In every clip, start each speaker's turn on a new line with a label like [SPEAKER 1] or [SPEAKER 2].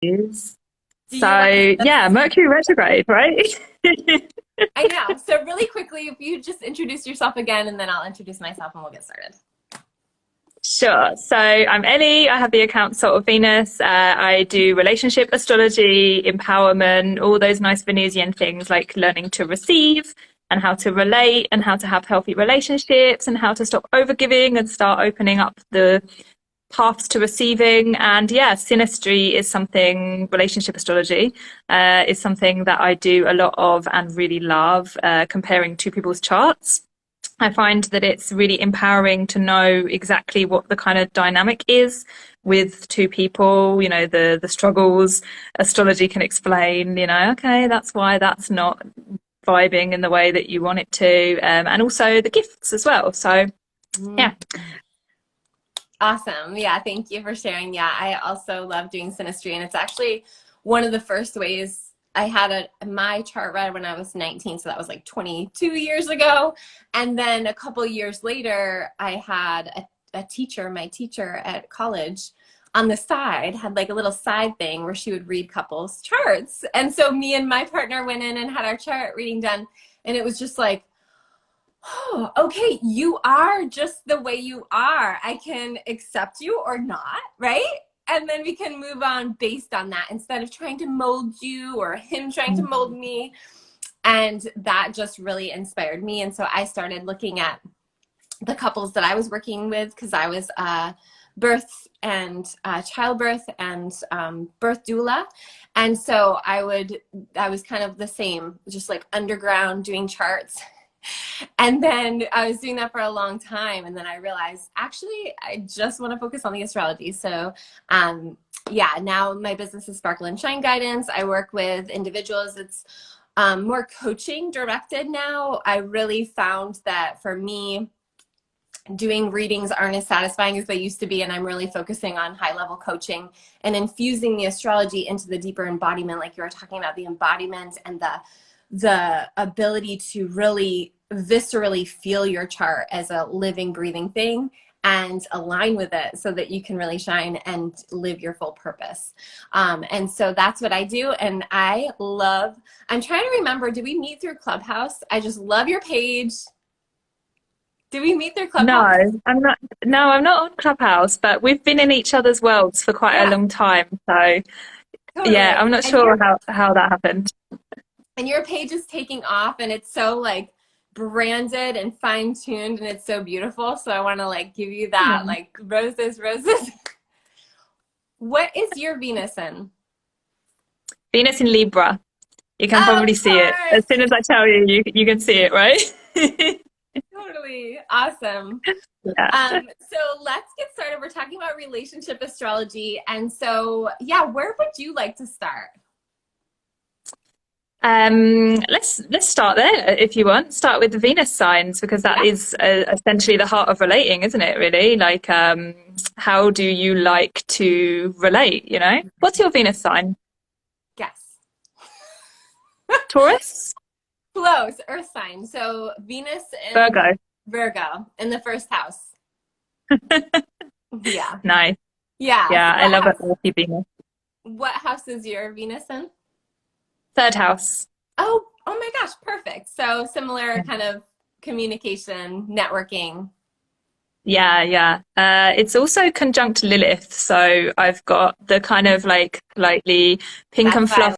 [SPEAKER 1] is.
[SPEAKER 2] Do you want
[SPEAKER 1] So
[SPEAKER 2] to
[SPEAKER 1] yeah,
[SPEAKER 2] just,
[SPEAKER 1] Mercury retrograde, right?
[SPEAKER 2] I know. So really quickly, if you just introduce yourself again, and then I'll introduce myself and we'll get started.
[SPEAKER 1] Sure. So I'm Ellie. I have the account Salt of Venus. I do relationship astrology, empowerment, all those nice Venusian things like learning to receive and how to relate and how to have healthy relationships and how to stop overgiving and start opening up the paths to receiving. And yeah, synastry is something, relationship astrology is something that I do a lot of and really love, comparing two people's charts. I find that it's really empowering to know exactly what the kind of dynamic is with two people, the struggles astrology can explain, okay, that's why that's not vibing in the way that you want it to, and also the gifts as well. So,
[SPEAKER 2] Mm.
[SPEAKER 1] yeah.
[SPEAKER 2] Awesome. Yeah, thank you for sharing. Yeah, I also love doing synastry, and it's actually one of the first ways I had my chart read when I was 19, so that was like 22 years ago. And then a couple years later, I had a teacher, my teacher at college, on the side had like a little side thing where she would read couples charts. And so me and my partner went in and had our chart reading done, and it was just like, oh, okay, you are just the way you are. I can accept you or not, right? And then we can move on based on that instead of trying to mold you or him trying to mold me. And that just really inspired me. And so I started looking at the couples that I was working with because I was birth and childbirth and birth doula. And so I was kind of the same, just like underground doing charts. And then I was doing that for a long time. And then I realized, actually, I just want to focus on the astrology. So, yeah, now my business is Sparkle and Shine Guidance. I work with individuals. It's more coaching directed now. I really found that for me, doing readings aren't as satisfying as they used to be. And I'm really focusing on high level coaching and infusing the astrology into the deeper embodiment, like you were talking about, the embodiment and the ability to really viscerally feel your chart as a living, breathing thing and align with it so that you can really shine and live your full purpose. And so that's what I do. And I'm trying to remember, did we meet through Clubhouse? I just love your page. Did we meet through
[SPEAKER 1] No,
[SPEAKER 2] Clubhouse?
[SPEAKER 1] I'm not. No, I'm not on Clubhouse, but we've been in each other's worlds for quite a
[SPEAKER 2] Yeah,
[SPEAKER 1] long time. So yeah,
[SPEAKER 2] totally.
[SPEAKER 1] I'm not sure how that happened.
[SPEAKER 2] And your page is taking off and it's so like branded and fine-tuned and it's so beautiful. So I want to like give you that
[SPEAKER 1] Hmm.
[SPEAKER 2] like roses, roses. What is your Venus in?
[SPEAKER 1] Venus in Libra. You can
[SPEAKER 2] Of
[SPEAKER 1] probably see it. As
[SPEAKER 2] course.
[SPEAKER 1] soon as I tell you, you can see it, right?
[SPEAKER 2] Totally. Awesome.
[SPEAKER 1] Yeah.
[SPEAKER 2] So let's get started. We're talking about relationship astrology. And so, yeah, where would you like to start?
[SPEAKER 1] Let's start there if you want. Start with the Venus signs because that
[SPEAKER 2] Yeah.
[SPEAKER 1] is essentially the heart of relating, isn't it? Really, like how do you like to relate? What's your Venus sign?
[SPEAKER 2] Guess.
[SPEAKER 1] Taurus,
[SPEAKER 2] Close. Earth sign. So Venus in
[SPEAKER 1] Virgo.
[SPEAKER 2] Virgo in the first house. Yeah.
[SPEAKER 1] Nice.
[SPEAKER 2] Yeah.
[SPEAKER 1] Yeah,
[SPEAKER 2] So
[SPEAKER 1] I love it. Earthy Venus.
[SPEAKER 2] what house is your Venus in?
[SPEAKER 1] Third house.
[SPEAKER 2] Oh my gosh, perfect. So similar kind of communication, networking.
[SPEAKER 1] Yeah, yeah. It's also conjunct Lilith, so I've got the kind of like slightly pink
[SPEAKER 2] That's
[SPEAKER 1] and
[SPEAKER 2] why
[SPEAKER 1] fluff.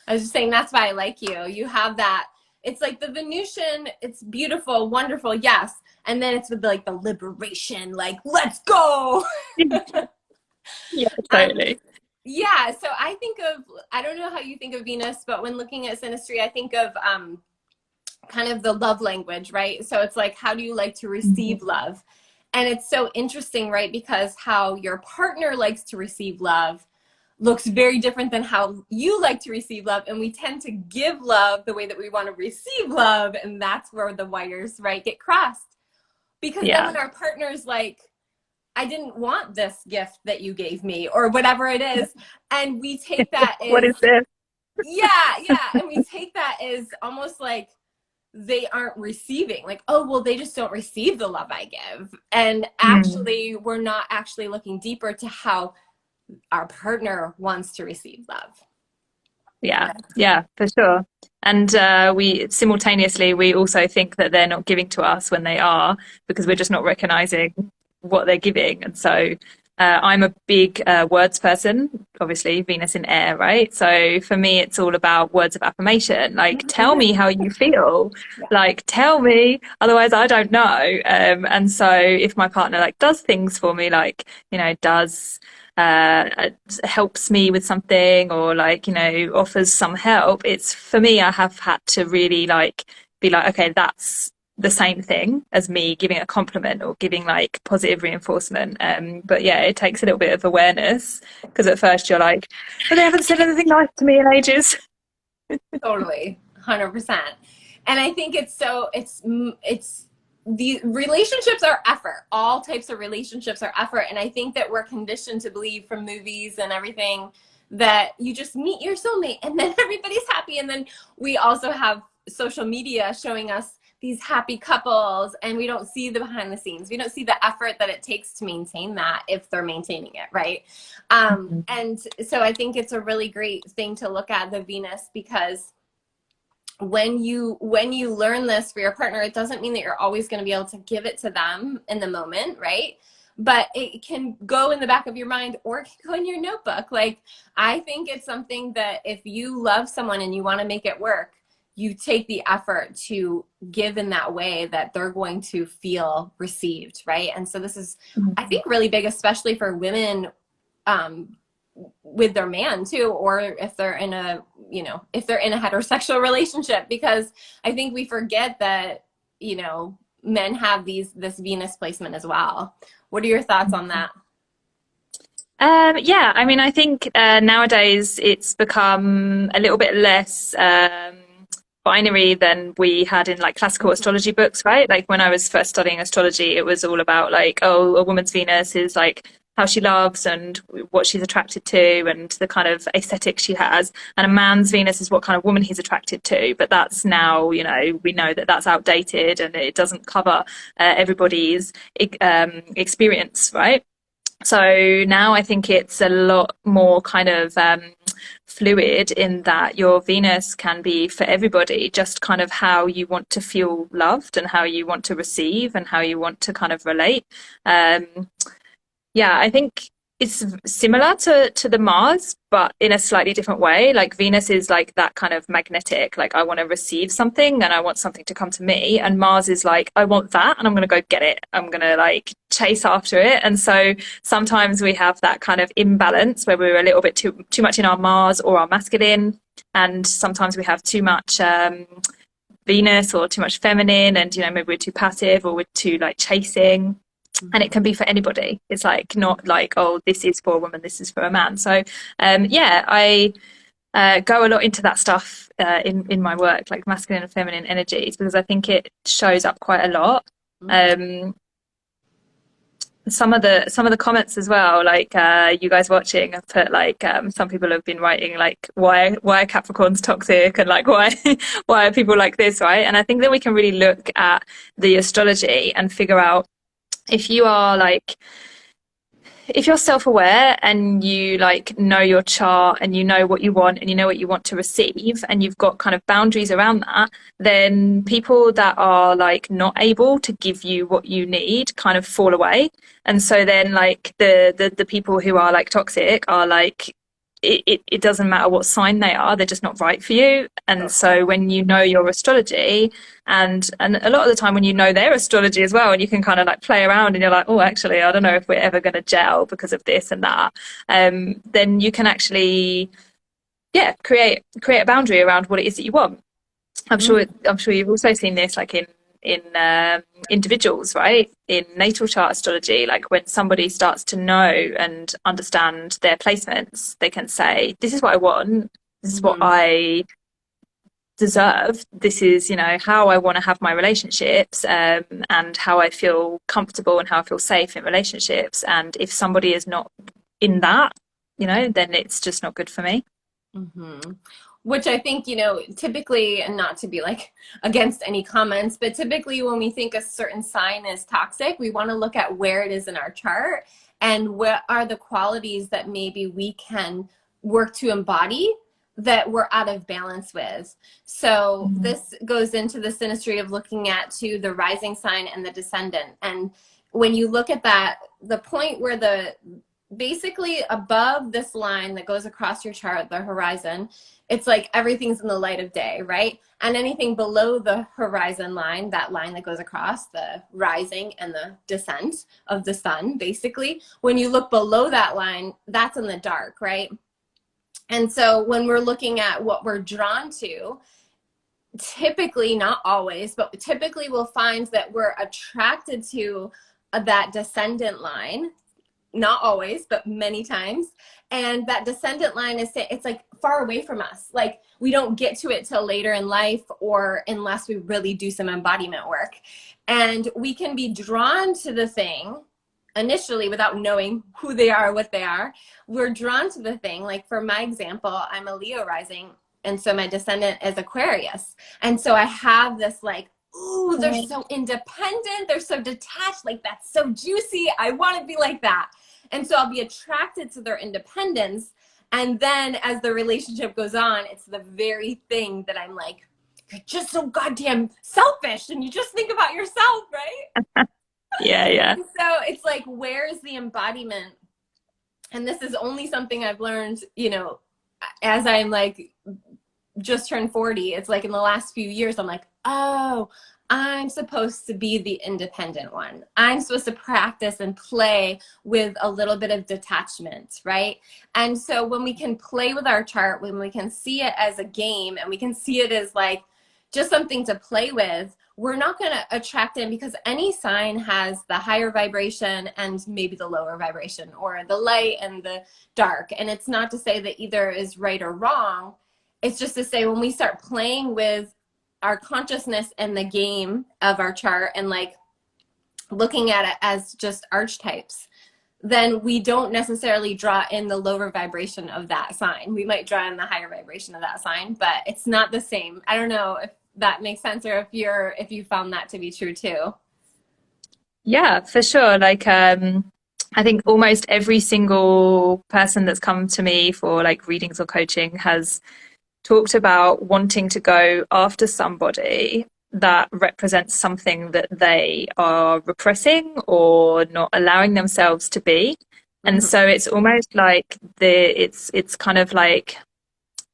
[SPEAKER 2] I was just saying that's why I like you. You have that. It's like the Venusian, it's beautiful, wonderful, yes. And then it's with like the liberation, like, let's go.
[SPEAKER 1] Yeah,
[SPEAKER 2] Um,
[SPEAKER 1] totally.
[SPEAKER 2] yeah, so I don't know how you think of Venus, but when looking at synastry, I think of kind of the love language, right? So it's like, how do you like to
[SPEAKER 1] Mhm.
[SPEAKER 2] receive love? And it's so interesting, right? Because how your partner likes to receive love looks very different than how you like to receive love. And we tend to give love the way that we want to receive love. And that's where the wires, right, get crossed. Because then
[SPEAKER 1] Yeah.
[SPEAKER 2] when our partner's like, I didn't want this gift that you gave me, or whatever it is, and we take that
[SPEAKER 1] What
[SPEAKER 2] as,
[SPEAKER 1] is this?
[SPEAKER 2] yeah, yeah. And we take that as almost like, they aren't receiving, like, oh, well, they just don't receive the love I give. And
[SPEAKER 1] Mm.
[SPEAKER 2] actually, we're not actually looking deeper to how our partner wants to receive love.
[SPEAKER 1] Yeah, yeah, for sure. And we simultaneously, we also think that they're not giving to us when they are, because we're just not recognizing what they're giving. And so I'm a big words person, obviously, Venus in air, right? So for me, it's all about words of affirmation. Like, tell me how you feel.
[SPEAKER 2] Yeah.
[SPEAKER 1] Like, tell me, otherwise I don't know. And so if my partner like does things for me, like, does helps me with something, or like offers some help, it's for me, I have had to really like be like, okay, that's the same thing as me giving a compliment or giving like positive reinforcement. But yeah, it takes a little bit of awareness, because at first you're like, but they haven't said anything nice to me in ages.
[SPEAKER 2] Totally, 100%. And I think it's the relationships are effort. All types of relationships are effort. And I think that we're conditioned to believe from movies and everything that you just meet your soulmate and then everybody's happy. And then we also have social media showing us these happy couples, and we don't see the behind the scenes. We don't see the effort that it takes to maintain that, if they're maintaining it, right? And so I think it's a really great thing to look at, the Venus, because when you learn this for your partner, it doesn't mean that you're always going to be able to give it to them in the moment, right? But it can go in the back of your mind, or it can go in your notebook. Like, I think it's something that if you love someone and you want to make it work, you take the effort to give in that way that they're going to feel received, right? And so this is, I think, really big, especially for women, with their man too, or if they're in a heterosexual relationship, because I think we forget that men have this Venus placement as well. What are your thoughts on that?
[SPEAKER 1] Yeah, I mean, I think nowadays it's become a little bit less binary than we had in like classical astrology books, right? Like when I was first studying astrology, it was all about like, oh, a woman's Venus is like how she loves and what she's attracted to and the kind of aesthetic she has. And a man's Venus is what kind of woman he's attracted to. But that's now, we know that that's outdated and it doesn't cover everybody's experience, right? So now I think it's a lot more kind of fluid, in that your Venus can be for everybody, just kind of how you want to feel loved and how you want to receive and how you want to kind of relate. Um, yeah, I think it's similar to the Mars, but in a slightly different way. Like Venus is like that kind of magnetic, like I want to receive something and I want something to come to me. And Mars is like, I want that and I'm going to go get it. I'm going to like chase after it. And so sometimes we have that kind of imbalance where we're a little bit too much in our Mars or our masculine. And sometimes we have too much Venus or too much feminine, and maybe we're too passive or we're too like chasing. And it can be for anybody. It's like not like, oh, this is for a woman, this is for a man. So yeah, I go a lot into that stuff in my work, like masculine and feminine energies, because I think it shows up quite a lot. Some of the comments as well, like you guys watching, have put like some people have been writing like, why are Capricorns toxic, and like why why are people like this, right? And I think that we can really look at the astrology and figure out, if you are like, if you're self-aware and you like know your chart and you know what you want and you know what you want to receive and you've got kind of boundaries around that, then people that are like not able to give you what you need kind of fall away. And so then like the people who are like toxic are like, it doesn't matter what sign they are, they're just not right for you. And so when you know your astrology, and a lot of the time when you know their astrology as well, and you can kind of like play around and you're like, oh, actually, I don't know if we're ever going to gel because of this and that, then you can actually, yeah, create a boundary around what it is that you want. I'm sure you've also seen this like in individuals, right? In natal chart astrology, like when somebody starts to know and understand their placements, they can say, this is what I want, this is what I deserve, this is how I want to have my relationships, and how I feel comfortable and how I feel safe in relationships. And if somebody is not in that, then it's just not good for me.
[SPEAKER 2] Which I think, you know, typically, and not to be like against any comments, but typically when we think a certain sign is toxic, we want to look at where it is in our chart and what are the qualities that maybe we can work to embody that we're out of balance with. So this goes into the synastry of looking at to the rising sign and the descendant. And when you look at that, the point where the basically above this line that goes across your chart, the horizon, it's like everything's in the light of day, right? And anything below the horizon line, that line that goes across, the rising and the descent of the sun, basically, when you look below that line, that's in the dark, right? And so when we're looking at what we're drawn to, typically, not always, but typically we'll find that we're attracted to that descendant line. Not always, but many times. And that descendant line is, it's like far away from us. Like we don't get to it till later in life or unless we really do some embodiment work. And we can be drawn to the thing initially without knowing who they are, what they are. We're drawn to the thing. Like for my example, I'm a Leo rising. And so my descendant is Aquarius. And so I have this like, ooh, they're so independent. They're so detached. Like that's so juicy. I want to be like that. And so I'll be attracted to their independence. And then as the relationship goes on, it's the very thing that I'm like, you're just so goddamn selfish and you just think about yourself, right?
[SPEAKER 1] Yeah.
[SPEAKER 2] So it's like, where's the embodiment? And this is only something I've learned, you know, as I'm like just turned 40. It's like in the last few years, I'm like, oh, I'm supposed to be the independent one. I'm supposed to practice and play with a little bit of detachment, right? And so when we can play with our chart, when we can see it as a game and we can see it as like just something to play with, we're not going to attract in, because any sign has the higher vibration and maybe the lower vibration, or the light and the dark. And it's not to say that either is right or wrong. It's just to say when we start playing with our consciousness and the game of our chart and like looking at it as just archetypes, then we don't necessarily draw in the lower vibration of that sign. We might draw in the higher vibration of that sign, but it's not the same. I don't know if that makes sense, or if you found that to be true too.
[SPEAKER 1] Yeah, for sure. Like, I think almost every single person that's come to me for like readings or coaching has talked about wanting to go after somebody that represents something that they are repressing or not allowing themselves to be. And so it's almost like it's kind of like,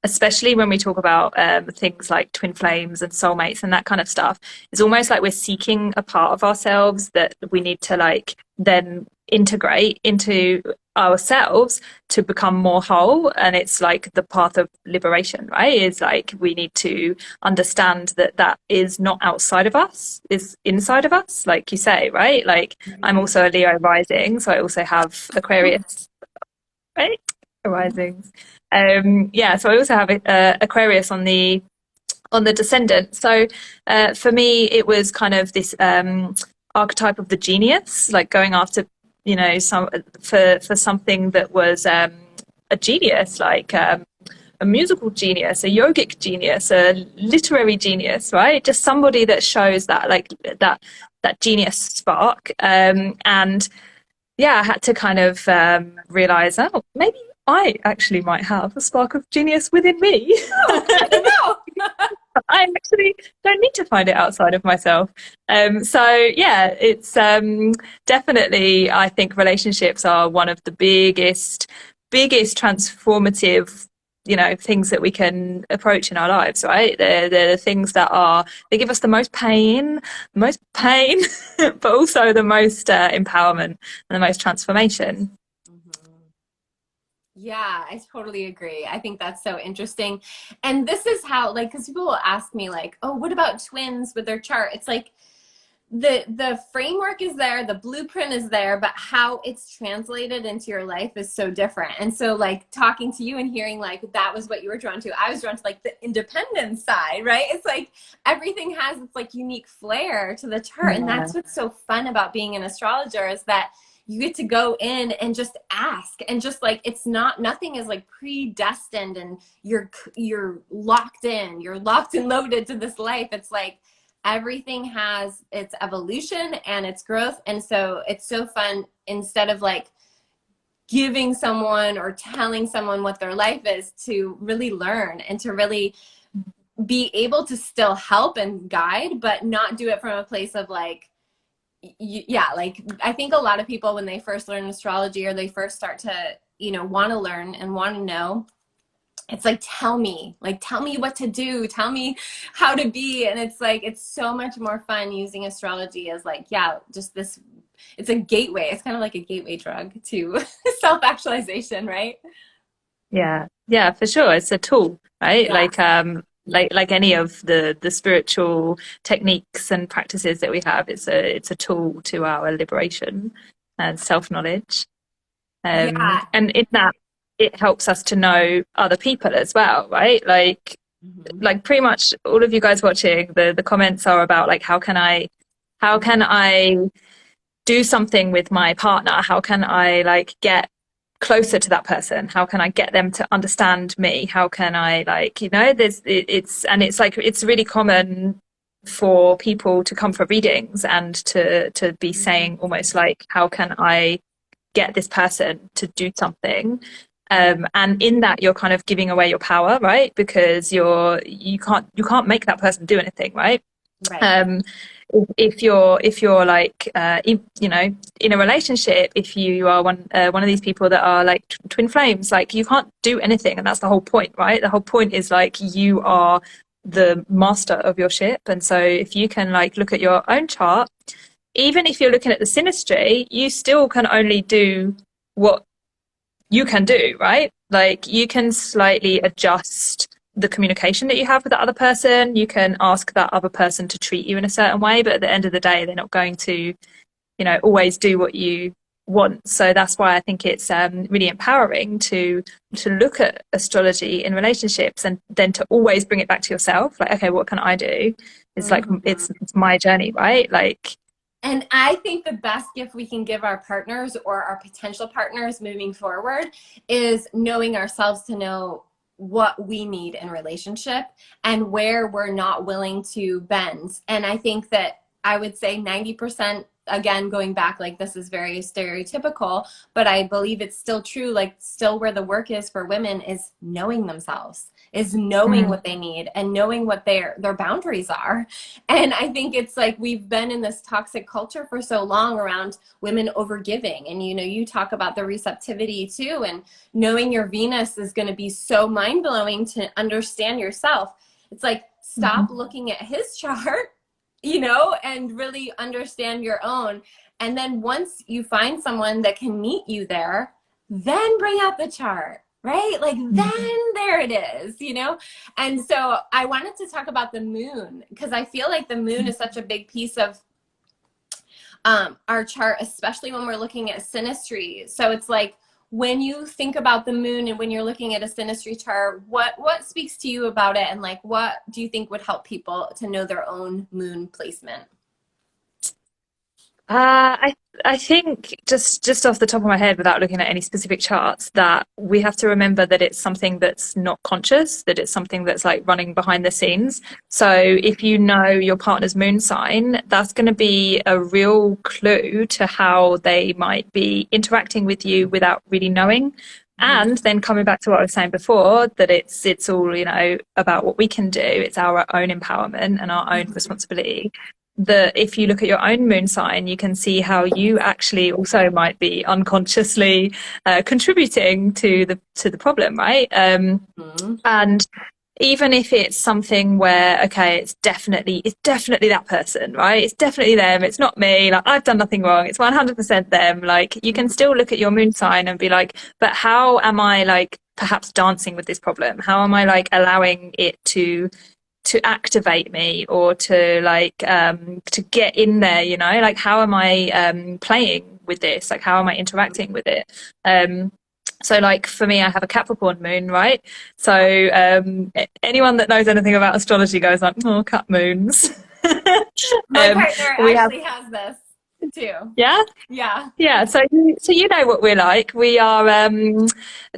[SPEAKER 1] especially when we talk about things like twin flames and soulmates and that kind of stuff, it's almost like we're seeking a part of ourselves that we need to like then integrate into ourselves to become more whole. And it's like the path of liberation, right? It's like we need to understand that that is not outside of us, is inside of us, like you say, right? Like I'm also a Leo rising, so I also have Aquarius, right? Risings. Yeah, so I also have Aquarius on the descendant. So for me, it was kind of this archetype of the genius, like going after, you know, for something that was a genius, like a musical genius, a yogic genius, a literary genius, right? Just somebody that shows that like that genius spark. And yeah, I had to kind of realize, oh, maybe I actually might have a spark of genius within me.
[SPEAKER 2] I don't know.
[SPEAKER 1] I actually don't need to find it outside of myself. So yeah, it's definitely, I think relationships are one of the biggest transformative, you know, things that we can approach in our lives, right? They're the things that they give us the most pain, but also the most empowerment and the most transformation.
[SPEAKER 2] Yeah, I totally agree. I think that's so interesting. And this is how, like, because people will ask me, like, oh, what about twins with their chart? It's like the framework is there, the blueprint is there, but how it's translated into your life is so different. And so, like, talking to you and hearing, like, that was what you were drawn to. I was drawn to, like, the independent side, right? It's like everything has its, like, unique flair to the chart. And that's what's so fun about being an astrologer, is that you get to go in and just ask, and just like, it's not, nothing is like predestined and you're locked in, you're locked and loaded to this life. It's like everything has its evolution and its growth. And so it's so fun, instead of like giving someone or telling someone what their life is, to really learn and to really be able to still help and guide, but not do it from a place of like, yeah, like I think a lot of people, when they first learn astrology, or they first start to, you know, want to learn and want to know, it's like, tell me what to do, tell me how to be. And it's like, it's so much more fun using astrology as like, yeah, just this, it's a gateway. It's kind of like a gateway drug to self-actualization, right?
[SPEAKER 1] Yeah, for sure. It's a tool, right?
[SPEAKER 2] Yeah.
[SPEAKER 1] Like any of the spiritual techniques and practices that we have, it's a tool to our liberation and self-knowledge.
[SPEAKER 2] Yeah.
[SPEAKER 1] And in that, it helps us to know other people as well, right?
[SPEAKER 2] Mhm.
[SPEAKER 1] Like pretty much all of you guys watching, the comments are about like, how can I do something with my partner? How can I like get closer to that person? How can I get them to understand me? How can I like, you know, it's like, it's really common for people to come for readings and to be saying almost like, how can I get this person to do something? And in that, you're kind of giving away your power, right? Because you can't make that person do anything, right?
[SPEAKER 2] Right.
[SPEAKER 1] Um, if you're like you know, in a relationship, if you are one of these people that are like twin flames, like you can't do anything, and that's the whole point, right? The whole point is like, you are the master of your ship. And so if you can like look at your own chart, even if you're looking at the synastry, you still can only do what you can do, right? Like you can slightly adjust the communication that you have with the other person. You can ask that other person to treat you in a certain way, but at the end of the day, they're not going to, you know, always do what you want. So that's why I think it's really empowering to look at astrology in relationships, and then to always bring it back to yourself. Like, okay, what can I do? It's like,
[SPEAKER 2] Mhm.
[SPEAKER 1] it's my journey, right? Like,
[SPEAKER 2] And I think the best gift we can give our partners, or our potential partners moving forward, is knowing ourselves, to know what we need in relationship and where we're not willing to bend. And I think that I would say 90%, again, going back, like this is very stereotypical, but I believe it's still true. Like, still where the work is for women is knowing themselves, is knowing
[SPEAKER 1] mm,
[SPEAKER 2] what they need and knowing what their boundaries are. And I think it's like, we've been in this toxic culture for so long around women overgiving. And, you know, you talk about the receptivity too, and knowing your Venus is going to be so mind blowing to understand yourself. It's like, stop
[SPEAKER 1] mhm.
[SPEAKER 2] looking at his chart, you know, and really understand your own. And then once you find someone that can meet you there, then bring out the chart, right? Like, then there it is, you know? And so I wanted to talk about the moon, because I feel like the moon is such a big piece of our chart, especially when we're looking at synastry. So it's like, when you think about the moon and when you're looking at a synastry chart, what speaks to you about it, and like, what do you think would help people to know their own moon placement?
[SPEAKER 1] I think just off the top of my head, without looking at any specific charts, that we have to remember that it's something that's not conscious, that it's something that's like running behind the scenes. So if you know your partner's moon sign, that's going to be a real clue to how they might be interacting with you without really knowing.
[SPEAKER 2] Mm-hmm.
[SPEAKER 1] And then coming back to what I was saying before, that it's all, you know, about what we can do. It's our own empowerment and our own responsibility. That if you look at your own moon sign, you can see how you actually also might be unconsciously contributing to the problem, right?
[SPEAKER 2] Mm-hmm.
[SPEAKER 1] And even if it's something where, okay, it's definitely that person, right? It's definitely them. It's not me. Like, I've done nothing wrong. It's 100% them. Like, you can still look at your moon sign and be like, but how am I like perhaps dancing with this problem? How am I like allowing it to activate me, or to like to get in there, you know, like how am I playing with this, like how am I interacting with it? So like for me, I have a Capricorn moon, right? So anyone that knows anything about astrology goes like, oh, Cap moons.
[SPEAKER 2] My
[SPEAKER 1] um
[SPEAKER 2] partner
[SPEAKER 1] we have
[SPEAKER 2] actually has this. too.
[SPEAKER 1] Yeah.
[SPEAKER 2] Yeah.
[SPEAKER 1] Yeah, so you know what we're like. We are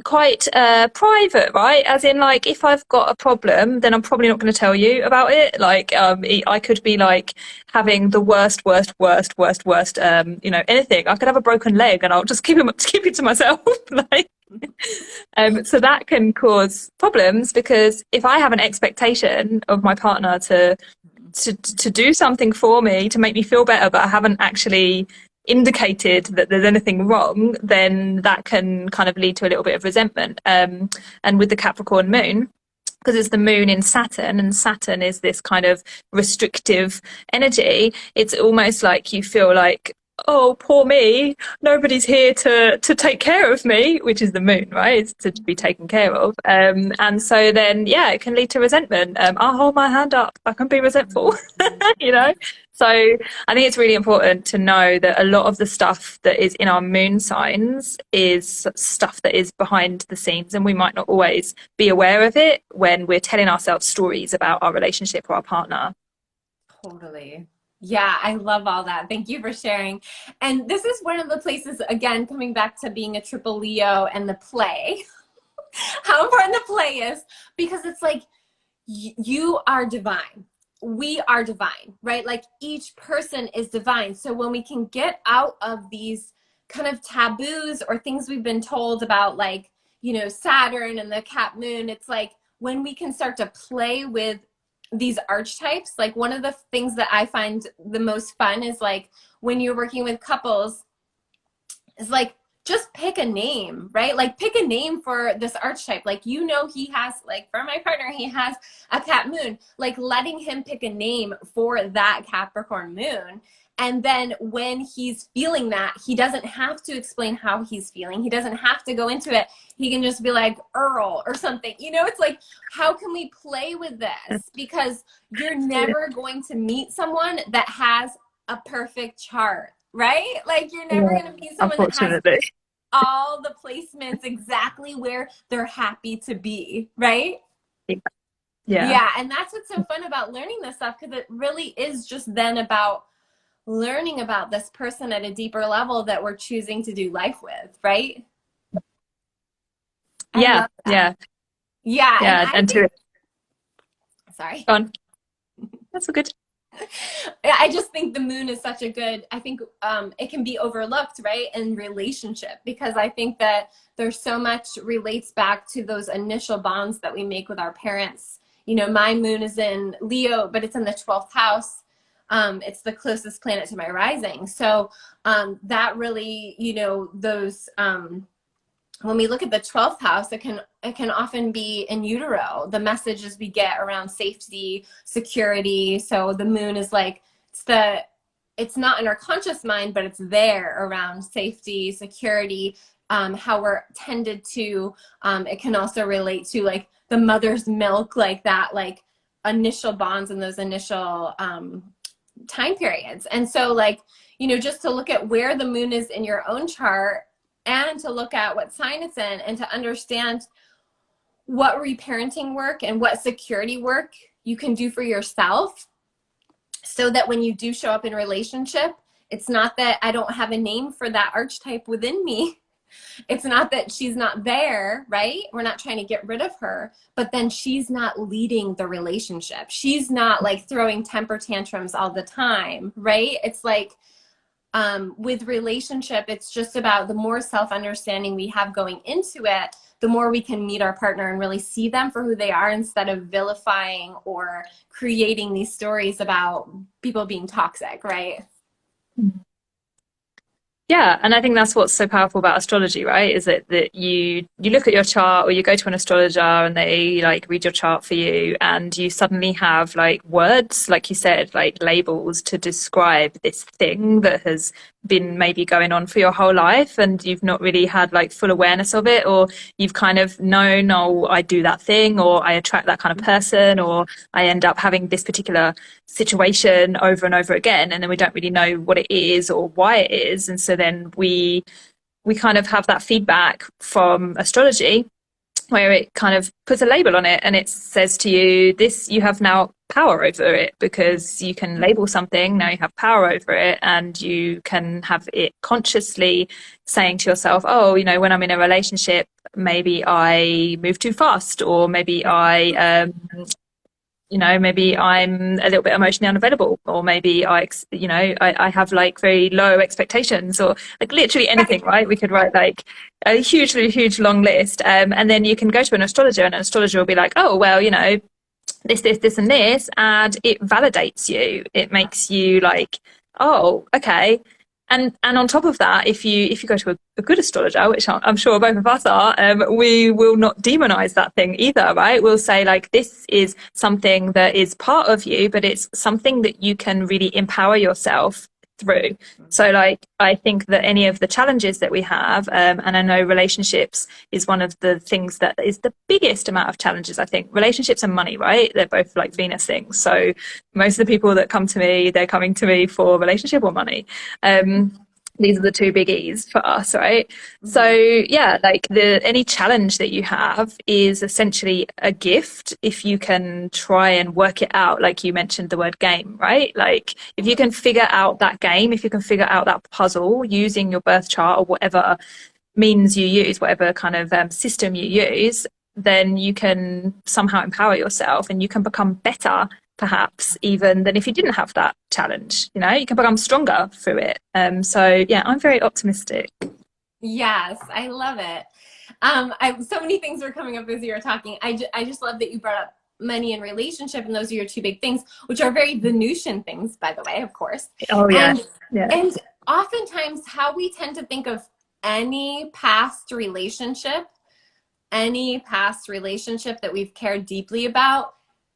[SPEAKER 1] quite private, right? As in, like, if I've got a problem, then I'm probably not going to tell you about it. Like, I could be like having the worst, anything. I could have a broken leg, and I'll just keep it to myself. Like, so that can cause problems because if I have an expectation of my partner to do something for me to make me feel better, but I haven't actually indicated that there's anything wrong, then that can kind of lead to a little bit of resentment. And with the Capricorn moon, because it's the moon in Saturn, and Saturn is this kind of restrictive energy, it's almost like you feel like, oh, poor me, nobody's here to take care of me, which is the moon, right? It's to be taken care of. And so then, yeah, it can lead to resentment. I'll hold my hand up. I can be resentful, you know? So I think it's really important to know that a lot of the stuff that is in our moon signs is stuff that is behind the scenes, and we might not always be aware of it when we're telling ourselves stories about our relationship or our partner.
[SPEAKER 2] Totally. Yeah, I love all that. Thank you for sharing. And this is one of the places, again, coming back to being a triple Leo and the play, how important the play is, because it's like you are divine. We are divine, right? Like each person is divine. So when we can get out of these kind of taboos or things we've been told about, like, Saturn and the Cap moon, it's like when we can start to play with these archetypes, like one of the things that I find the most fun is like when you're working with couples, is like just pick a name, right? Like pick a name for this archetype. Like, he has, like for my partner, he has a Cap moon, like letting him pick a name for that Capricorn moon. And then when he's feeling that, he doesn't have to explain how he's feeling. He doesn't have to go into it. He can just be like Earl or something. It's like, how can we play with this? Because you're never going to meet someone that has a perfect chart, right? Like you're never going to meet someone that has all the placements exactly where they're happy to be, right? Yeah. And that's what's so fun about learning this stuff, because it really is just then about learning about this person at a deeper level that we're choosing to do life with, right?
[SPEAKER 1] Yeah.
[SPEAKER 2] Sorry.
[SPEAKER 1] Go on. That's all good.
[SPEAKER 2] I just think the moon is such a good, I think it can be overlooked, right, in relationship, because I think that there's so much relates back to those initial bonds that we make with our parents. My moon is in Leo, but it's in the 12th house. It's the closest planet to my rising. So that really, those, when we look at the 12th house, it can often be in utero, the messages we get around safety, security. So the moon is like, it's not in our conscious mind, but it's there around safety, security, how we're tended to. It can also relate to like the mother's milk, like that, like initial bonds and those initial time periods. And so like, just to look at where the moon is in your own chart, and to look at what sign it's in, and to understand what reparenting work and what security work you can do for yourself, so that when you do show up in relationship, it's not that I don't have a name for that archetype within me. It's not that she's not there, right? We're not trying to get rid of her, but then she's not leading the relationship. She's not like throwing temper tantrums all the time, right? It's like, with relationship, it's just about the more self-understanding we have going into it, the more we can meet our partner and really see them for who they are, instead of vilifying or creating these stories about people being toxic, right?
[SPEAKER 1] Yeah, and I think that's what's so powerful about astrology, right? Is that you look at your chart, or you go to an astrologer and they like read your chart for you, and you suddenly have like words, like you said, like labels to describe this thing that has been maybe going on for your whole life, and you've not really had like full awareness of it, or you've kind of known, oh, I do that thing, or I attract that kind of person, or I end up having this particular situation over and over again, and then we don't really know what it is or why it is. And so then we kind of have that feedback from astrology, where it kind of puts a label on it, and it says to you, this, you have now power over it, because you can label something, now you have power over it, and you can have it consciously saying to yourself, oh, you know, when I'm in a relationship, maybe I move too fast, or maybe you know, maybe I'm a little bit emotionally unavailable, or maybe I have like very low expectations, or like literally anything, right? We could write like a huge long list. And then you can go to an astrologer, and an astrologer will be like, oh, well, you know, this, and this, and it validates you. It makes you like, oh, okay. And on top of that, if you go to a good astrologer, which I'm sure both of us are, we will not demonize that thing either, right? We'll say like, this is something that is part of you, but it's something that you can really empower yourself through. So like, I think that any of the challenges that we have, and I know relationships is one of the things that is the biggest amount of challenges. I think relationships and money, right? They're both like Venus things. So most of the people that come to me, they're coming to me for relationship or money. These are the two biggies for us, right? So yeah, like any challenge that you have is essentially a gift if you can try and work it out. Like you mentioned the word game, right? Like if you can figure out that game, if you can figure out that puzzle using your birth chart or whatever means you use, whatever kind of system you use, then you can somehow empower yourself, and you can become better perhaps even than if you didn't have that challenge. You know, you can become stronger through it. So yeah, I'm very optimistic.
[SPEAKER 2] Yes, I love it. So many things were coming up as you were talking. I just love that you brought up money and relationship, and those are your two big things, which are very Venusian things, by the way, of course.
[SPEAKER 1] Oh yeah.
[SPEAKER 2] And oftentimes how we tend to think of any past relationship that we've cared deeply about,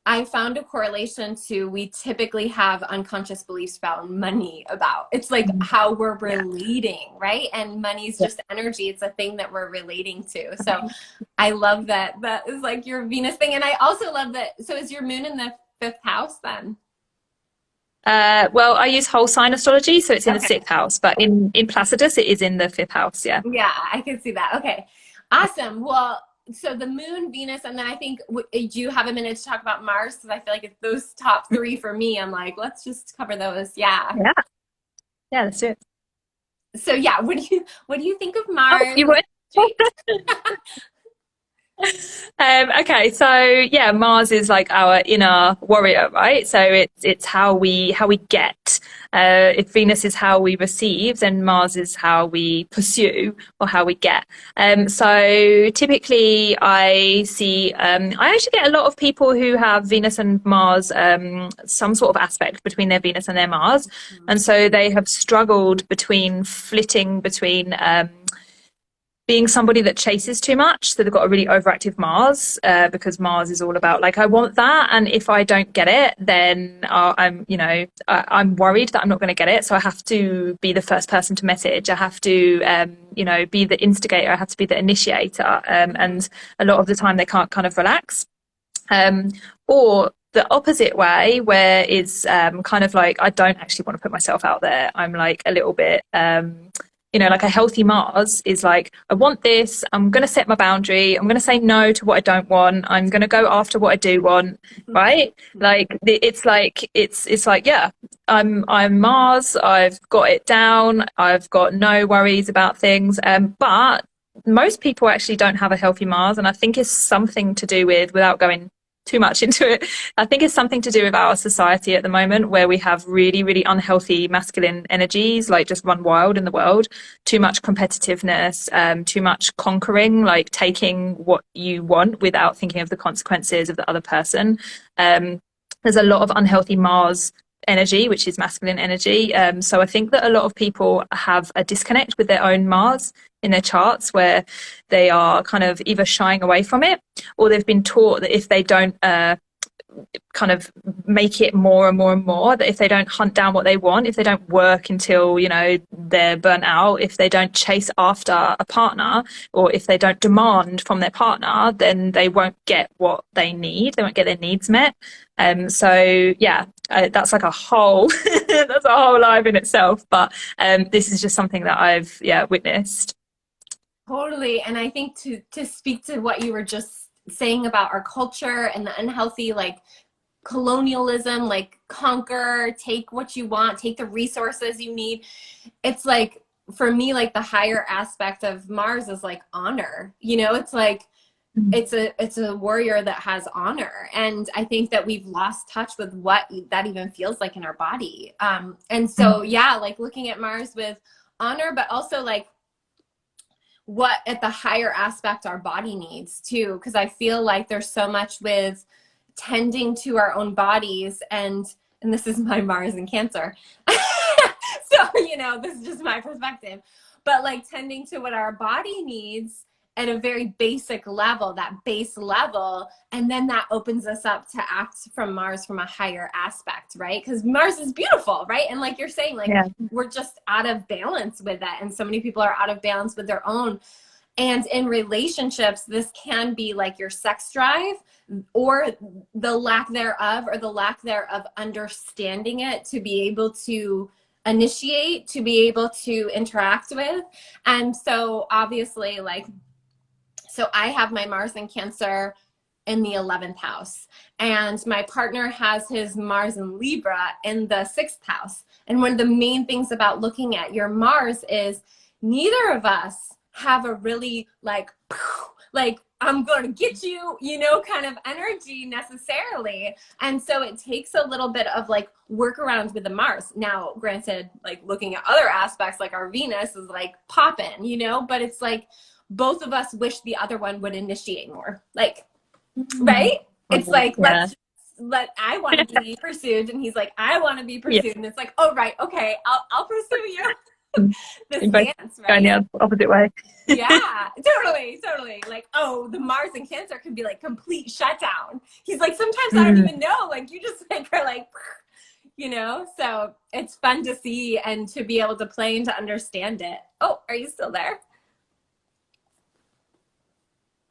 [SPEAKER 2] I found a correlation to we typically have unconscious beliefs about money about. It's like how we're relating, right? And money's just energy. It's a thing that we're relating to. So I love that. That is like your Venus thing. And I also love that. So is your moon in the 5th house then?
[SPEAKER 1] Well, I use whole sign astrology, so it's in the 6th house, but in Placidus, it is in the 5th house. Yeah.
[SPEAKER 2] Yeah, I can see that. Okay. Awesome. Well, so the moon, Venus, and then I think, do you have a minute to talk about Mars? Because I feel like it's those top 3 for me. I'm like, let's just cover those. Yeah.
[SPEAKER 1] Let's do it.
[SPEAKER 2] So yeah, what do you think of Mars?
[SPEAKER 1] Oh, you would? Okay, so yeah, Mars is like our inner warrior, right? So it's how we get. If Venus is how we receive, then Mars is how we pursue or how we get. So typically, I see. I actually get a lot of people who have Venus and Mars, some sort of aspect between their Venus and their Mars, and so they have struggled flitting between. Being somebody that chases too much, so they've got a really overactive Mars, because Mars is all about like, I want that, and if I don't get it, then I'm worried that I'm not going to get it, so I have to be the first person to message. I have to, be the instigator. I have to be the initiator, and a lot of the time they can't kind of relax, or the opposite way, where it's kind of like I don't actually want to put myself out there. I'm like a little bit. Like a healthy Mars is like, I want this, I'm going to set my boundary, I'm going to say no to what I don't want, I'm going to go after what I do want, right? Like, it's like, yeah, I'm Mars, I've got it down, I've got no worries about things. But most people actually don't have a healthy Mars. And I think it's something to do with, without going too much into it, I think it's something to do with our society at the moment, where we have really, really unhealthy masculine energies, like just run wild in the world, too much competitiveness, too much conquering, like taking what you want without thinking of the consequences of the other person. There's a lot of unhealthy Mars energy, which is masculine energy. So I think that a lot of people have a disconnect with their own Mars in their charts, where they are kind of either shying away from it, or they've been taught that if they don't kind of make it more and more and more, that if they don't hunt down what they want, if they don't work until they're burnt out, if they don't chase after a partner, or if they don't demand from their partner, then they won't get what they need, they won't get their needs met. So yeah, that's like a whole that's a whole life in itself, but this is just something that I've witnessed.
[SPEAKER 2] Totally. And I think to speak to what you were just saying about our culture and the unhealthy, like colonialism, like conquer, take what you want, take the resources you need. It's like, for me, like the higher aspect of Mars is like honor, you know, it's like, it's a warrior that has honor. And I think that we've lost touch with what that even feels like in our body. And so, yeah, like looking at Mars with honor, but also like what at the higher aspect our body needs too. Cause I feel like there's so much with tending to our own bodies, and this is my Mars in Cancer. So, you know, this is just my perspective, but like tending to what our body needs at a very basic level, that base level. And then that opens us up to act from Mars from a higher aspect, right? Because Mars is beautiful, right? And like you're saying, like we're just out of balance with that. And so many people are out of balance with their own. And in relationships, this can be like your sex drive or the lack thereof, or the lack thereof understanding it to be able to initiate, to be able to interact with. And so obviously, like, so I have my Mars in Cancer in the 11th house, and my partner has his Mars in Libra in the 6th house. And one of the main things about looking at your Mars is neither of us have a really like I'm going to get you, you know, kind of energy necessarily. And so it takes a little bit of like workarounds with the Mars. Now, granted, like looking at other aspects, like our Venus is like popping, you know, but it's like both of us wish the other one would initiate more. Like, right? It's like, I want to be pursued. And he's like, I want to be pursued. And it's like, oh, right. Okay. I'll pursue you. This dance, right?
[SPEAKER 1] Going the opposite way.
[SPEAKER 2] Yeah, totally. Like, oh, the Mars in Cancer can be like complete shutdown. He's like, sometimes I don't even know. Like, you just like are like, you know. So it's fun to see and to be able to play and to understand it. Oh, are you still there?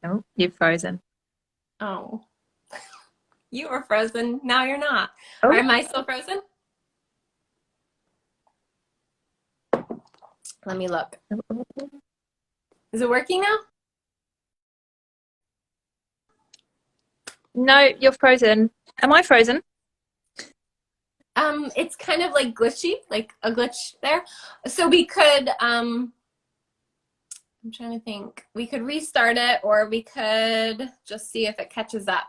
[SPEAKER 1] No, you've frozen.
[SPEAKER 2] Oh, you were frozen. Now you're not.
[SPEAKER 1] Oh.
[SPEAKER 2] Am I still frozen? Let me look. Is it working now?
[SPEAKER 1] No, you're frozen. Am I frozen?
[SPEAKER 2] It's kind of like glitchy, like a glitch there. So we could, I'm trying to think. We could restart it, or we could just see if it catches up.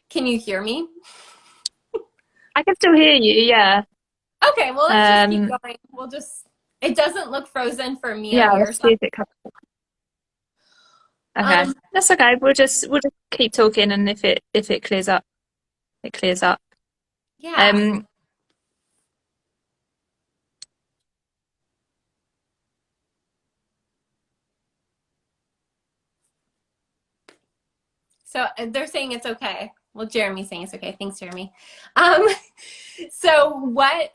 [SPEAKER 2] Can you hear me?
[SPEAKER 1] I can still hear you, yeah.
[SPEAKER 2] Okay, well, let's just keep going. We'll just, it doesn't look frozen for me.
[SPEAKER 1] Yeah, let's see if it comes. Okay, that's okay. We'll just keep talking, and if it clears up, it clears up.
[SPEAKER 2] Yeah. So they're saying it's okay. Well, Jeremy's saying it's okay. Thanks, Jeremy. So what,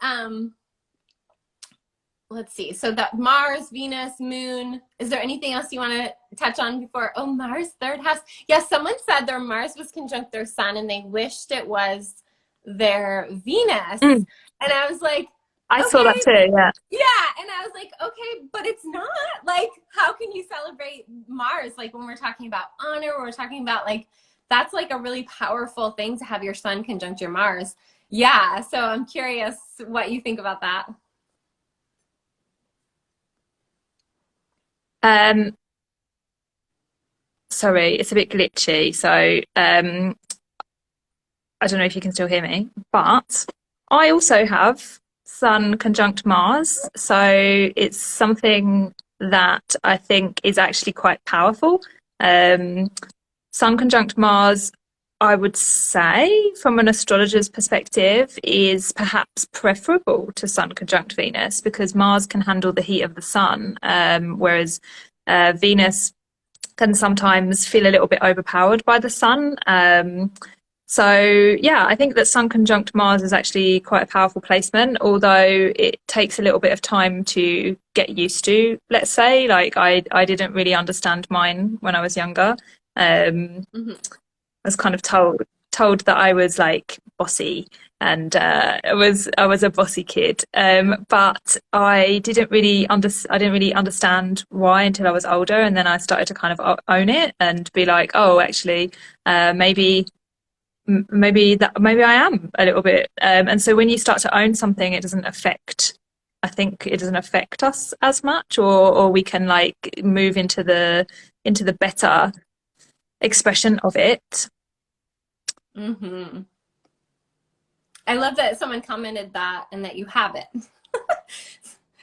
[SPEAKER 2] let's see. So that Mars, Venus, Moon, is there anything else you want to touch on before? Oh, Mars, 3rd house. Yeah, someone said their Mars was conjunct their sun and they wished it was their Venus. And I was like,
[SPEAKER 1] I saw that too, yeah.
[SPEAKER 2] Yeah, and I was like, okay, but it's not. Like, how can you celebrate Mars? Like, when we're talking about honor, when we're talking about, like, that's, like, a really powerful thing to have your sun conjunct your Mars. Yeah, so I'm curious what you think about that.
[SPEAKER 1] Sorry, it's a bit glitchy, so I don't know if you can still hear me, but I also have Sun conjunct Mars, so it's something that I think is actually quite powerful. Sun conjunct Mars, I would say, from an astrologer's perspective, is perhaps preferable to Sun conjunct Venus, because Mars can handle the heat of the Sun, whereas Venus can sometimes feel a little bit overpowered by the Sun. So yeah, I think that Sun conjunct Mars is actually quite a powerful placement, although it takes a little bit of time to get used to, let's say. Like I didn't really understand mine when I was younger. I was kind of told that I was like bossy, and I was a bossy kid. But I didn't really understand why until I was older, and then I started to kind of own it and be like, oh, actually, maybe maybe I am a little bit. And so when you start to own something, it doesn't affect. I think it doesn't affect us as much, or we can like move into the better expression of it.
[SPEAKER 2] Mm-hmm. I love that someone commented that and that you have it.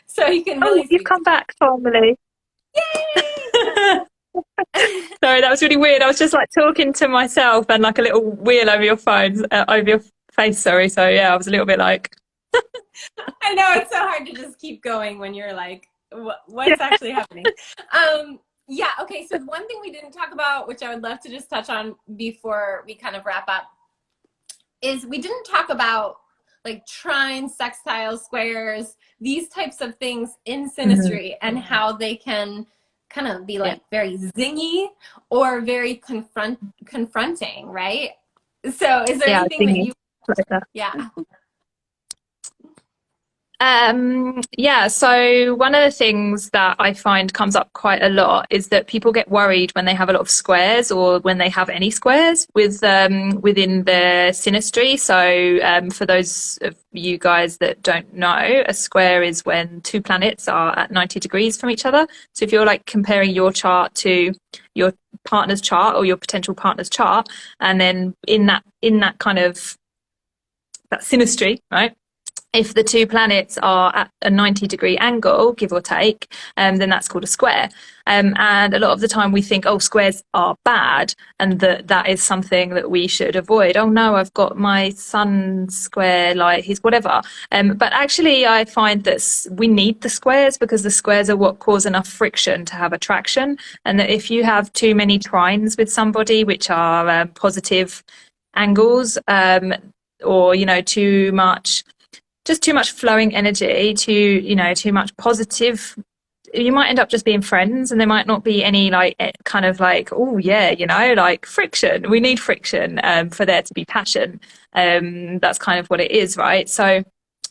[SPEAKER 2] So you can
[SPEAKER 1] Oh,
[SPEAKER 2] really
[SPEAKER 1] you've
[SPEAKER 2] speak
[SPEAKER 1] come back finally.
[SPEAKER 2] to. Yay!
[SPEAKER 1] Sorry, that was really weird. I was just like talking to myself and like a little wheel over your phone, over your face. Sorry. So yeah, I was a little bit like,
[SPEAKER 2] I know it's so hard to just keep going when you're like,
[SPEAKER 1] yeah.
[SPEAKER 2] what's actually happening? Yeah, okay. So one thing we didn't talk about, which I would love to just touch on before we kind of wrap up, is we didn't talk about like trines, sextiles, squares, these types of things in
[SPEAKER 1] Mhm.
[SPEAKER 2] synastry and how they can kind of be
[SPEAKER 1] Yeah.
[SPEAKER 2] like very zingy or very confronting, right? So is there
[SPEAKER 1] Yeah,
[SPEAKER 2] anything that
[SPEAKER 1] thingy
[SPEAKER 2] you,
[SPEAKER 1] like that.
[SPEAKER 2] yeah.
[SPEAKER 1] Yeah, so one of the things that I find comes up quite a lot is that people get worried when they have a lot of squares or when they have any squares within their synastry. So for those of you guys that don't know, a square is when two planets are at 90 degrees from each other. So if you're like comparing your chart to your partner's chart or your potential partner's chart, and then in that kind of that synastry, right? If the two planets are at a 90-degree angle, give or take, then that's called a square. And a lot of the time we think, oh, squares are bad, and that is something that we should avoid. Oh no, I've got my sun square, like he's whatever. But actually, I find that we need the squares because the squares are what cause enough friction to have attraction. And that if you have too many trines with somebody, which are positive angles, or too much flowing energy, too much positive, you might end up just being friends and there might not be any like kind of like, oh yeah, like friction. We need friction for there to be passion. That's kind of what it is, right? So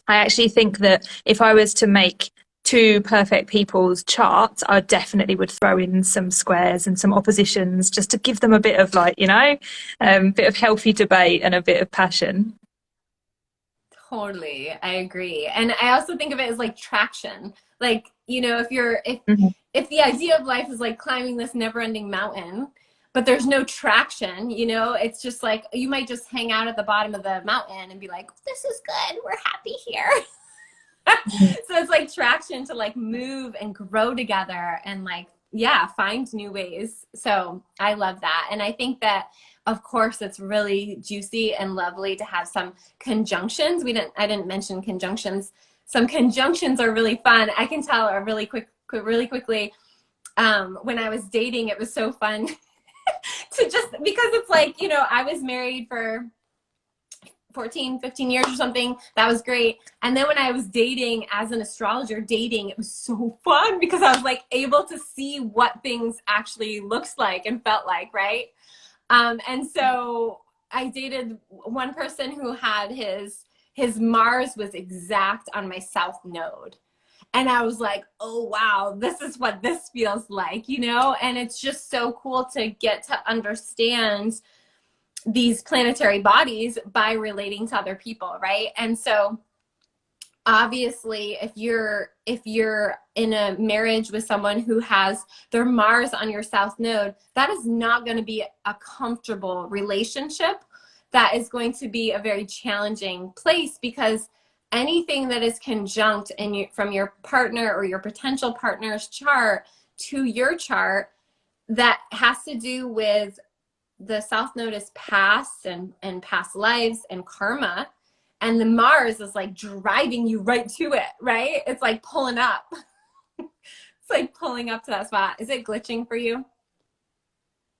[SPEAKER 1] I actually think that if I was to make two perfect people's charts, I definitely would throw in some squares and some oppositions just to give them a bit of like, bit of healthy debate and a bit of passion.
[SPEAKER 2] Totally, I agree. And I also think of it as like traction. Like,
[SPEAKER 1] Mhm.
[SPEAKER 2] if the idea of life is like climbing this never-ending mountain, but there's no traction, it's just like you might just hang out at the bottom of the mountain and be like, this is good, we're happy here. So it's like traction to like move and grow together and like, yeah, find new ways. So I love that. And I think that of course it's really juicy and lovely to have some conjunctions. I didn't mention conjunctions. Some conjunctions are really fun. I can tell are really quickly. When I was dating, it was so fun to just because it's like, I was married for 14, 15 years or something. That was great. And then when I was dating as an astrologer, it was so fun because I was like able to see what things actually looks like and felt like, right? And so I dated one person who had his Mars was exact on my south node. And I was like, oh, wow, this is what this feels like, And it's just so cool to get to understand these planetary bodies by relating to other people, right? And so obviously if you're in a marriage with someone who has their Mars on your south node, that is not going to be a comfortable relationship. That is going to be a very challenging place because anything that is conjunct from your partner or your potential partner's chart to your chart that has to do with the south node is past and past lives and karma, and the Mars is like driving you right to it, right? It's like pulling up. It's like pulling up to that spot. Is it glitching for you?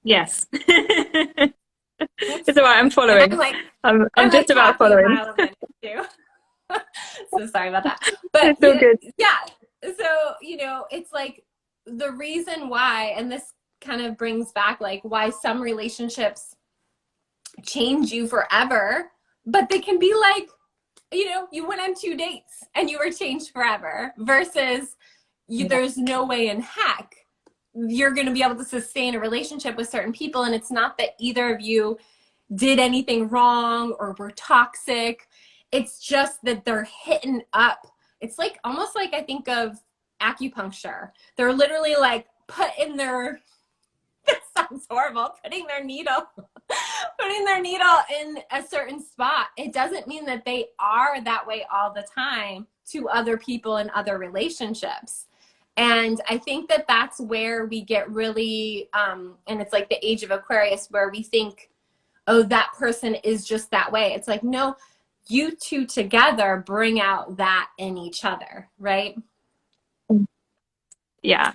[SPEAKER 1] Yes.
[SPEAKER 2] Oops.
[SPEAKER 1] It's all right. I'm
[SPEAKER 2] And
[SPEAKER 1] following. I'm
[SPEAKER 2] I'm like
[SPEAKER 1] just about
[SPEAKER 2] talking a
[SPEAKER 1] following.
[SPEAKER 2] mile a minute too. So sorry about that. But
[SPEAKER 1] It's all good.
[SPEAKER 2] yeah. So, it's like the reason why, and this kind of brings back like why some relationships change you forever, but they can be like, you went on 2 dates and you were changed forever versus
[SPEAKER 1] Yeah.
[SPEAKER 2] there's no way in heck you're going to be able to sustain a relationship with certain people. And it's not that either of you did anything wrong or were toxic. It's just that they're hitting up. It's like almost like I think of acupuncture. They're literally like putting their, it sounds horrible, putting their needle in a certain spot. It doesn't mean that they are that way all the time to other people and other relationships. And I think that that's where we get really, and it's like the age of Aquarius, where we think, oh, that person is just that way. It's like, no, you two together bring out that in each other, right?
[SPEAKER 1] Yeah.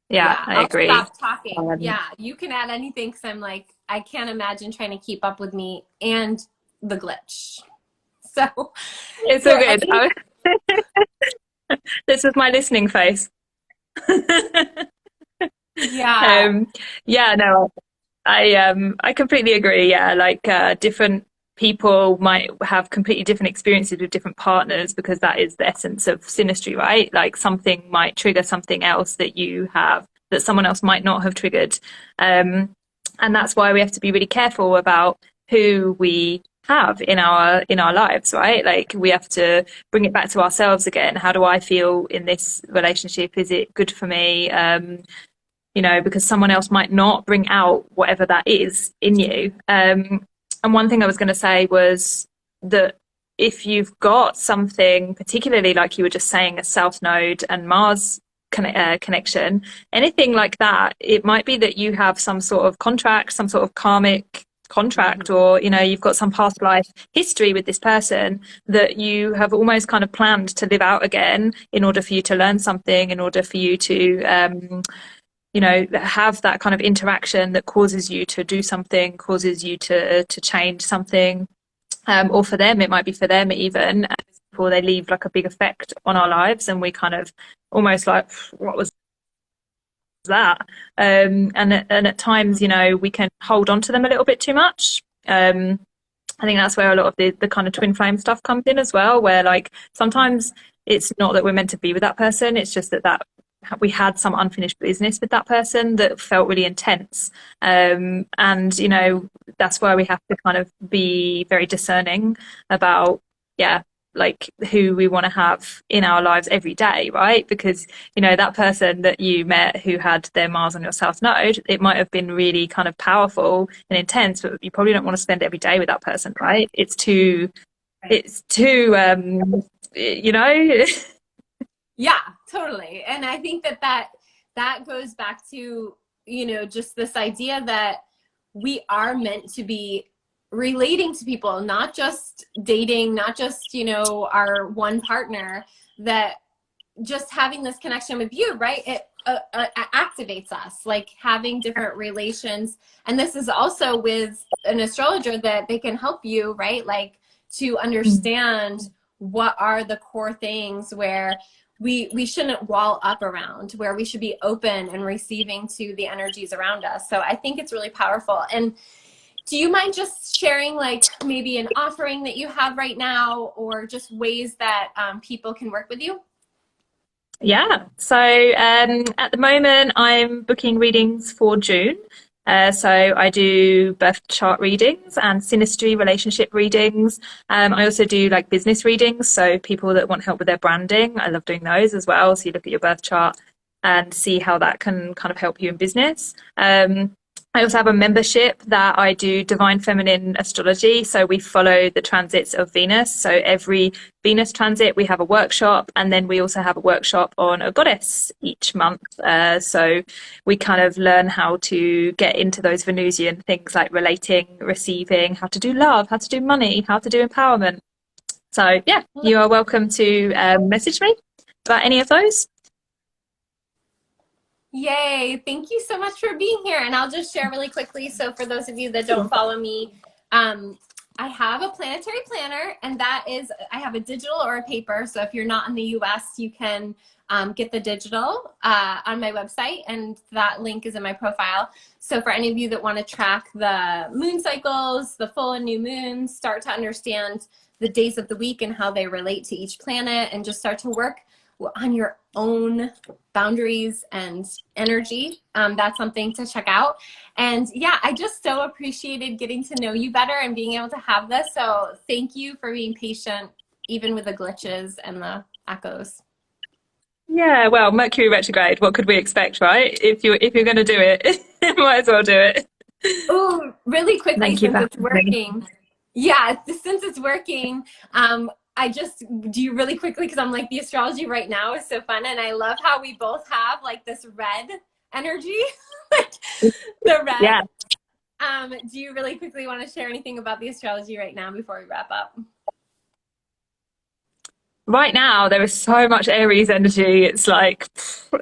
[SPEAKER 1] Yeah, I
[SPEAKER 2] I'll
[SPEAKER 1] agree.
[SPEAKER 2] stop talking. Yeah, you can add anything because I'm like, I can't imagine trying to keep up with me and the glitch. So
[SPEAKER 1] It's all good. This is my listening face.
[SPEAKER 2] yeah.
[SPEAKER 1] Yeah, no, I completely agree. Yeah, like different people might have completely different experiences with different partners because that is the essence of synastry, right? Like something might trigger something else that you have that someone else might not have triggered. And that's why we have to be really careful about who we have in our lives, right? Like we have to bring it back to ourselves again. How do I feel in this relationship? Is it good for me? You know, because someone else might not bring out whatever that is in you. And one thing I was going to say was that if you've got something, particularly like you were just saying, a South Node and Mars connection, anything like that, it might be that you have some sort of contract, some sort of karmic contract, or you know, you've got some past life history with this person that you have almost kind of planned to live out again in order for you to learn something, in order for you to you know, have that kind of interaction that causes you to do something, causes you to change something, or for them, it might be for them even, before they leave like a big effect on our lives, and we kind of almost like, what was that? And at times, you know, we can hold on to them a little bit too much. I think that's where a lot of the kind of twin flame stuff comes in as well, where like sometimes it's not that we're meant to be with that person, it's just that we had some unfinished business with that person that felt really intense. And, you know, that's why we have to kind of be very discerning about, yeah, like who we want to have in our lives every day, right? Because, you know, that person that you met who had their Mars on your South Node, it might have been really kind of powerful and intense, but you probably don't want to spend every day with that person, right? It's too, you know.
[SPEAKER 2] Yeah, totally. And I think that goes back to, you know, just this idea that we are meant to be relating to people, not just dating, not just, you know, our one partner, that just having this connection with you, right? It activates us, like having different relations. And this is also with an astrologer that they can help you, right? Like to understand what are the core things where we shouldn't wall up around, where we should be open and receiving to the energies around us. So I think it's really powerful. And do you mind just sharing like maybe an offering that you have right now, or just ways that people can work with you?
[SPEAKER 1] Yeah. So at the moment, I'm booking readings for June. So I do birth chart readings and synastry relationship readings. I also do like business readings. So people that want help with their branding, I love doing those as well. So you look at your birth chart and see how that can kind of help you in business. I also have a membership that I do divine feminine astrology. So we follow the transits of Venus. So every Venus transit, we have a workshop, and then we also have a workshop on a goddess each month. So we kind of learn how to get into those Venusian things like relating, receiving, how to do love, how to do money, how to do empowerment. So yeah, you are welcome to message me about any of those.
[SPEAKER 2] Yay. Thank you so much for being here. And I'll just share really quickly. So for those of you that don't follow me, I have a planetary planner, and that is, I have a digital or a paper. So if you're not in the US, you can get the digital on my website, and that link is in my profile. So for any of you that want to track the moon cycles, the full and new moons, start to understand the days of the week and how they relate to each planet, and just start to work on your own boundaries and energy. That's something to check out. And yeah, I just so appreciated getting to know you better and being able to have this. So thank you for being patient, even with the glitches and the echoes.
[SPEAKER 1] Yeah, well, Mercury retrograde, what could we expect, right? If you're going to do it, might as well do it.
[SPEAKER 2] Oh, really quickly,
[SPEAKER 1] Thank you
[SPEAKER 2] since
[SPEAKER 1] for
[SPEAKER 2] it's
[SPEAKER 1] having me.
[SPEAKER 2] working. Yeah, since it's working, I just do really quickly because I'm like, the astrology right now is so fun. And I love how we both have like this red energy, like the red.
[SPEAKER 1] Yeah.
[SPEAKER 2] Do you really quickly want to share anything about the astrology right now before we wrap up?
[SPEAKER 1] Right now, there is so much Aries energy. It's like,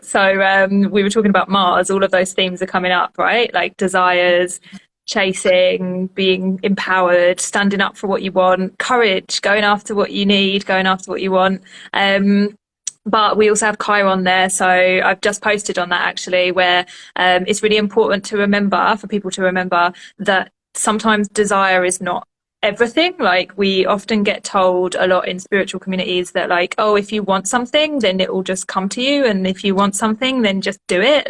[SPEAKER 1] so we were talking about Mars, all of those themes are coming up, right? Like desires, chasing, being empowered, standing up for what you want, courage, going after what you need, going after what you want. Um, but we also have Chiron there. So I've just posted on that actually, where it's really important to remember, for people to remember, that sometimes desire is not everything. Like we often get told a lot in spiritual communities that like, oh, if you want something, then it will just come to you. And if you want something, then just do it.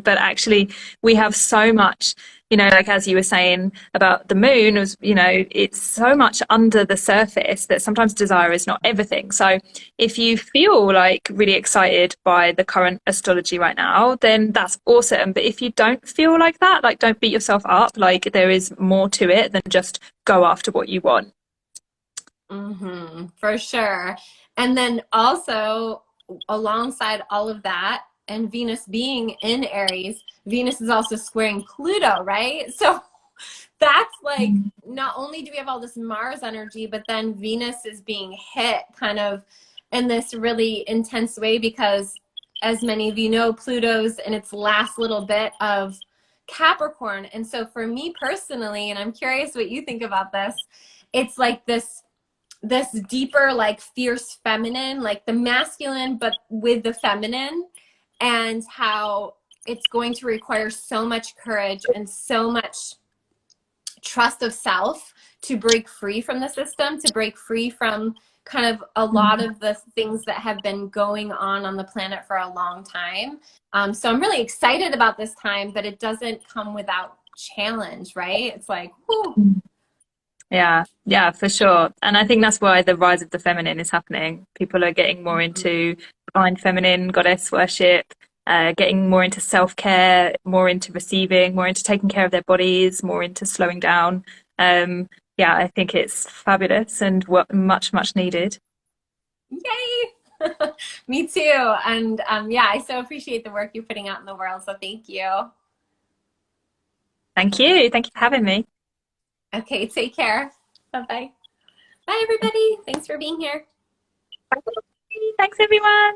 [SPEAKER 1] But actually we have so much, you know, like as you were saying about the moon was, you know, it's so much under the surface that sometimes desire is not everything. So if you feel like really excited by the current astrology right now, then that's awesome. But if you don't feel like that, like don't beat yourself up. Like there is more to it than just go after what you want.
[SPEAKER 2] For sure. And then also, alongside all of that, and Venus being in Aries, Venus is also squaring Pluto, right? So that's like, not only do we have all this Mars energy, but then Venus is being hit kind of in this really intense way because, as many of you know, Pluto's in its last little bit of Capricorn. And so for me personally, and I'm curious what you think about this, it's like this deeper, like fierce feminine, like the masculine, but with the feminine, and how it's going to require so much courage and so much trust of self to break free from the system, to break free from kind of a lot of the things that have been going on the planet for a long time. So I'm really excited about this time, but it doesn't come without challenge, right? It's like, whew.
[SPEAKER 1] Yeah, for sure. And I think that's why the rise of the feminine is happening. People are getting more into divine feminine, goddess worship, getting more into self-care, more into receiving, more into taking care of their bodies, more into slowing down. Yeah, I think it's fabulous and what much, much needed.
[SPEAKER 2] Yay! Me too. And yeah, I so appreciate the work you're putting out in the world. So thank you.
[SPEAKER 1] Thank you. Thank you for having me.
[SPEAKER 2] Okay, take care. Bye-bye. Bye, everybody. Thanks for being here.
[SPEAKER 1] Thanks, everyone.